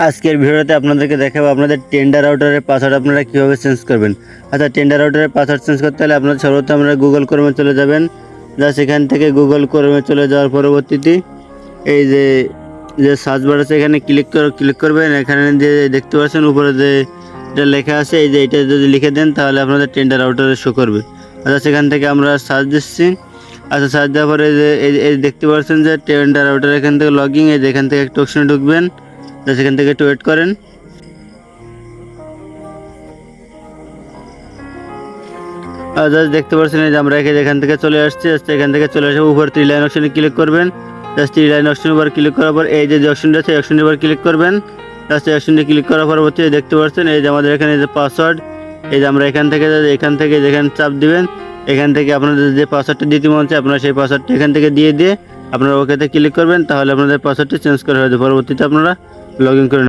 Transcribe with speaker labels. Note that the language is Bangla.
Speaker 1: আজকের ভিডিওতে আপনাদেরকে দেখাবো আপনাদের টেন্ডার রাউটারের পাসওয়ার্ড আপনারা কীভাবে চেঞ্জ করবেন। আচ্ছা, টেন্ডার রাউটারের পাসওয়ার্ড চেঞ্জ করতে হলে আপনারা সর্বপ্রথম আপনারা গুগল ক্রোমে চলে যাবেন। জাস্ট এখান থেকে গুগল ক্রোমে চলে যাওয়ার পরবর্তীতে এই যে সার্চ বার আছে এখানে ক্লিক করবেন। এখানে যে দেখতে পাচ্ছেন উপরে যে এটা লেখা আছে, এই যে এটা যদি লিখে দেন তাহলে আপনাদের টেন্ডার রাউটারে শো করবে। আচ্ছা, সেখান থেকে আমরা সার্চ দিচ্ছি। আচ্ছা, সার্চ দেওয়ার পরে এই দেখতে পাচ্ছেন যে টেন্ডার রাউটার এখান থেকে লগইন, এই যে এখান থেকে একটা অপশনে ঢুকবেন। সেখান থেকে একটু ওয়েট করেন। আর জাস্ট দেখতে পাচ্ছেন যে আমরা এখান থেকে চলে আসছি। এখান থেকে চলে আসে উপর 3 লাইন অপশনে ক্লিক করবেন। জাস্ট 3 লাইন অপশনের উপর ক্লিক করার পর এই যে অপশনটা আছে অপশনের উপর ক্লিক করবেন। জাস্ট এই অপশনটা ক্লিক করার পরবর্তী দেখতে পাচ্ছেন এই যে আমাদের এখানে যে পাসওয়ার্ড, এই যে আমরা এখান থেকে যেখানে চাপ দিবেন এখান থেকে আপনাদের যে পাসওয়ার্ডটা দিতে মন চায় আপনারা সেই পাসওয়ার্ডটা এখান থেকে দিয়ে আপনারা ওকেতে ক্লিক করবেন। তাহলে আপনাদের পাসওয়ার্ডটি চেঞ্জ করা হয়ে যাবে। পরবর্তীতে আপনারা লগ ইন করে